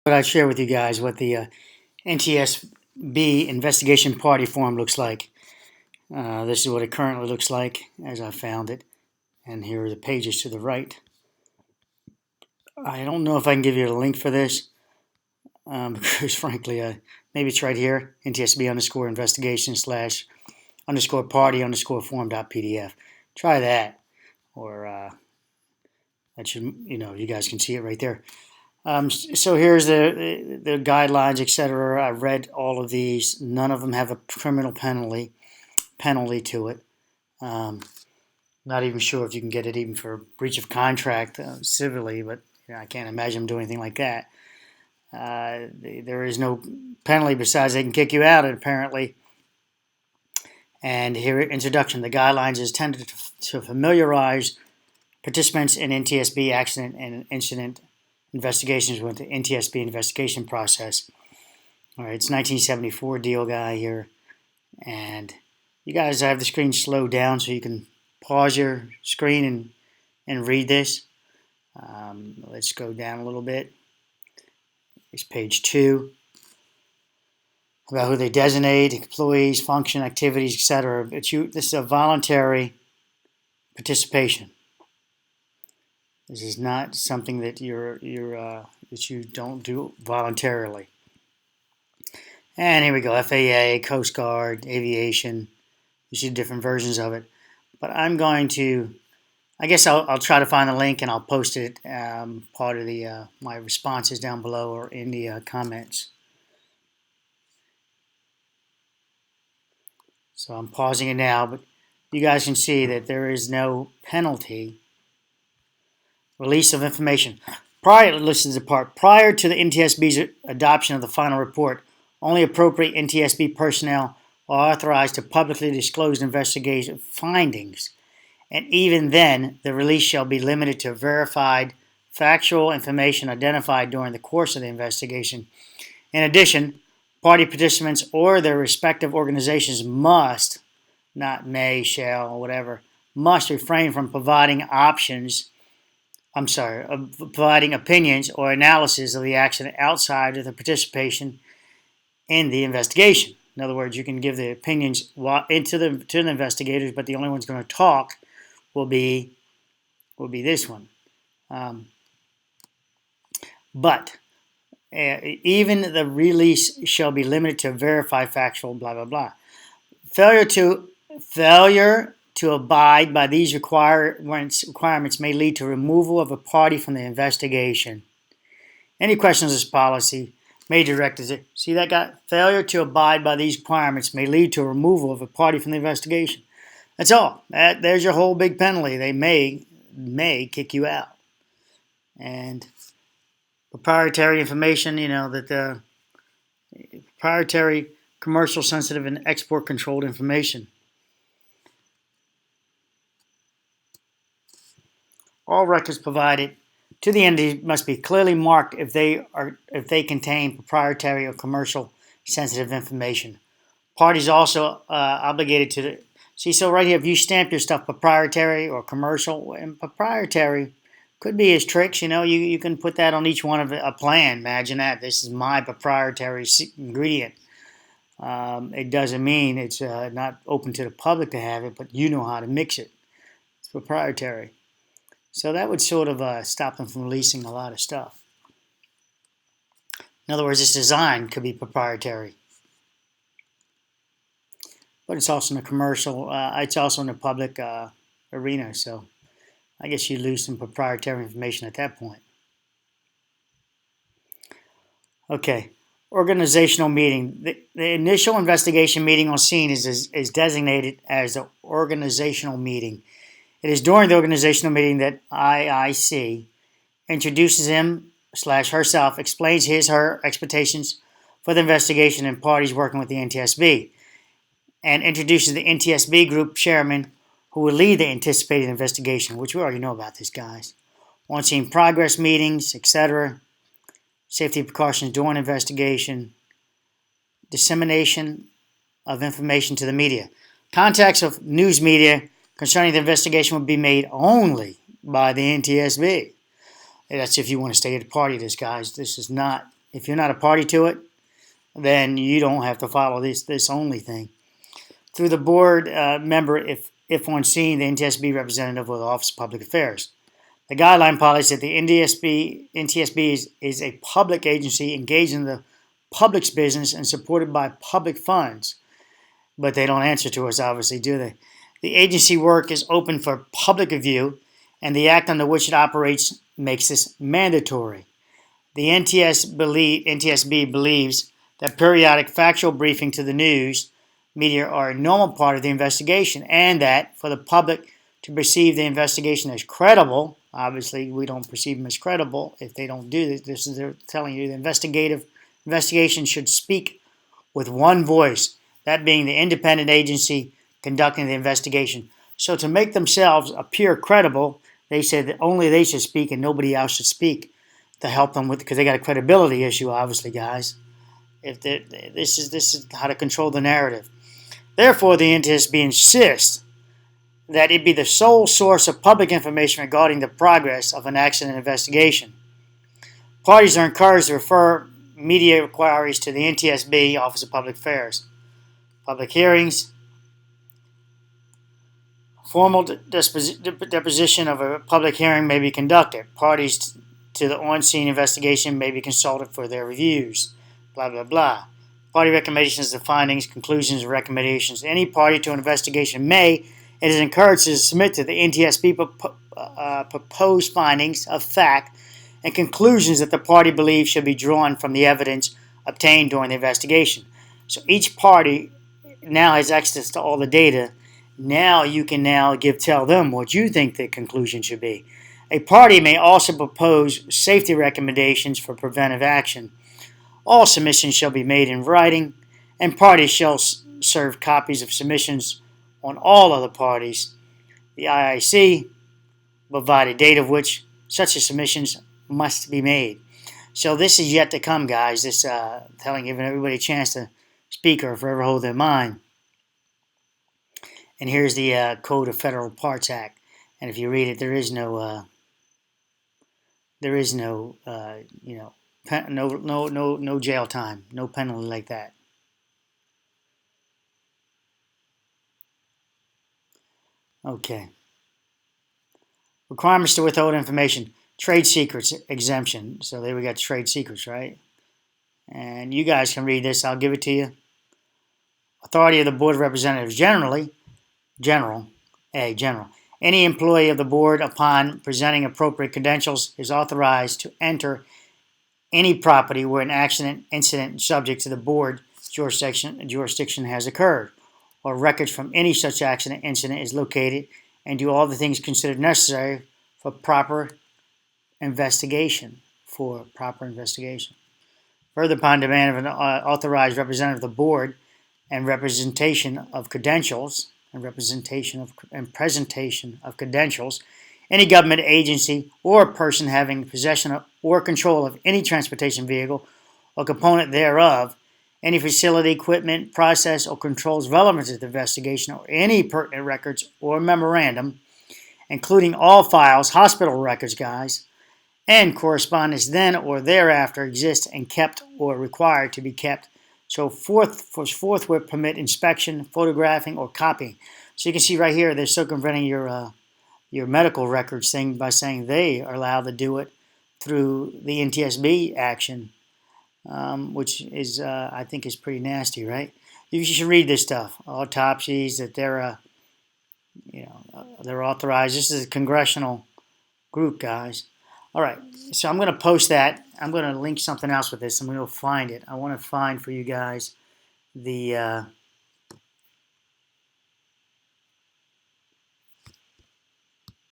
But I share with you guys what the NTSB investigation party form looks like. This is what it currently looks like as I found it. And here are the pages to the right. I don't know if I can give you a link for this because frankly, maybe it's right here, NTSB_investigation/_party_form.pdf. Try that, or that should, you guys can see it right there. So here's the guidelines, etc. I've read all of these. None of them have a criminal penalty to it. Not even sure if you can get it even for breach of contract civilly, but I can't imagine them doing anything like that. There is no penalty besides they can kick you out, apparently. And here, introduction. The guidelines is intended to familiarize participants in NTSB accident and incident investigations with the NTSB investigation process. All right, it's 1974 deal guy here. And you guys have the screen slowed down so you can pause your screen and read this. Let's go down a little bit. It's page 2. About who they designate, employees, function, activities, etc. This is a voluntary participation. This is not something that that you don't do voluntarily. And here we go: FAA, Coast Guard, Aviation. You see different versions of it. But I'm going to, I guess I'll try to find the link and I'll post it part of the my responses down below or in the comments. So I'm pausing it now, but you guys can see that there is no penalty. Release of information. Listen to the part. Prior to the NTSB's adoption of the final report, only appropriate NTSB personnel are authorized to publicly disclose investigation findings. And even then, the release shall be limited to verified factual information identified during the course of the investigation. In addition, party participants or their respective organizations must, not may, shall, or whatever, must refrain from providing providing opinions or analysis of the accident outside of the participation in the investigation. In other words, you can give the opinions to the investigators, but the only one's going to talk will be this one. But even the release shall be limited to verify factual blah blah blah. Failure to abide by these requirements may lead to removal of a party from the investigation. Any questions of this policy may direct us. See that guy? Failure to abide by these requirements may lead to removal of a party from the investigation. That's all. There's your whole big penalty. They may kick you out. And proprietary information, that the proprietary, commercial, sensitive, and export controlled information. All records provided to the entity must be clearly marked if they contain proprietary or commercial sensitive information. Parties also obligated to see. So right here, if you stamp your stuff proprietary or commercial, and proprietary could be as tricks. You can put that on each one of a plan. Imagine that. This is my proprietary ingredient. It doesn't mean it's not open to the public to have it, but you know how to mix it. It's proprietary. So that would sort of stop them from releasing a lot of stuff. In other words, this design could be proprietary. But it's also in the commercial, it's also in the public arena. So I guess you lose some proprietary information at that point. Okay, organizational meeting. The initial investigation meeting on scene is designated as the organizational meeting. It is during the organizational meeting that IIC introduces him/herself, explains her expectations for the investigation and parties working with the NTSB, and introduces the NTSB group chairman who will lead the anticipated investigation, which we already know about this, guys. On-scene progress meetings, etc. Safety precautions during investigation. Dissemination of information to the media. Contacts of news media concerning the investigation will be made only by the NTSB. That's if you want to stay at the party, guys. This is not If you're not a party to it, then you don't have to follow this only thing. Through the board member, if on scene, the NTSB representative of the Office of Public Affairs. The guideline policy that the NTSB is a public agency engaged in the public's business and supported by public funds. But they don't answer to us, obviously, do they? The agency work is open for public review, and the act under which it operates makes this mandatory. The NTSB believes that periodic factual briefing to the news media are a normal part of the investigation, and that for the public to perceive the investigation as credible, obviously we don't perceive them as credible if they don't do this. This is they're telling you the investigation should speak with one voice, that being the independent agency conducting the investigation. So to make themselves appear credible, they said that only they should speak and nobody else should speak to help them with, because they got a credibility issue, obviously, guys. This is how to control the narrative. Therefore, the NTSB insists that it be the sole source of public information regarding the progress of an accident investigation. Parties are encouraged to refer media inquiries to the NTSB Office of Public Affairs. Public hearings, formal deposition of a public hearing may be conducted. Parties to the on-scene investigation may be consulted for their reviews. Blah, blah, blah. Party recommendations, the findings, conclusions, and recommendations. Any party to an investigation may and is encouraged to submit to the NTSB proposed findings of fact and conclusions that the party believes should be drawn from the evidence obtained during the investigation. So each party now has access to all the data. Now you can tell them what you think the conclusion should be. A party may also propose safety recommendations for preventive action. All submissions shall be made in writing, and parties shall serve copies of submissions on all other parties. The IIC will provide a date of which such submissions must be made. So this is yet to come, guys. This giving everybody a chance to speak or forever hold their mind. And here's the Code of Federal Parts Act. And if you read it, there is no jail time, no penalty like that. Okay. Requirements to withhold information. Trade secrets exemption. So there we got trade secrets, right? And you guys can read this. I'll give it to you. Authority of the Board of Representatives general. Any employee of the board, upon presenting appropriate credentials, is authorized to enter any property where an accident incident subject to the board jurisdiction has occurred, or records from any such accident incident is located, and do all the things considered necessary for proper investigation. Further, upon demand of an authorized representative of the board and presentation of credentials, any government agency or person having possession of or control of any transportation vehicle or component thereof, any facility, equipment, process, or controls relevant to the investigation, or any pertinent records or memorandum, including all files, hospital records, guys, and correspondence then or thereafter exists and kept or required to be kept, so forthwith permit inspection, photographing, or copying. So you can see right here, they're circumventing your medical records thing by saying they are allowed to do it through the NTSB action, which is I think is pretty nasty, right? You should read this stuff. Autopsies, that they're authorized. This is a congressional group, guys. All right, so I'm going to post that. I'm going to link something else with this. I'm going to find it. I want to find for you guys the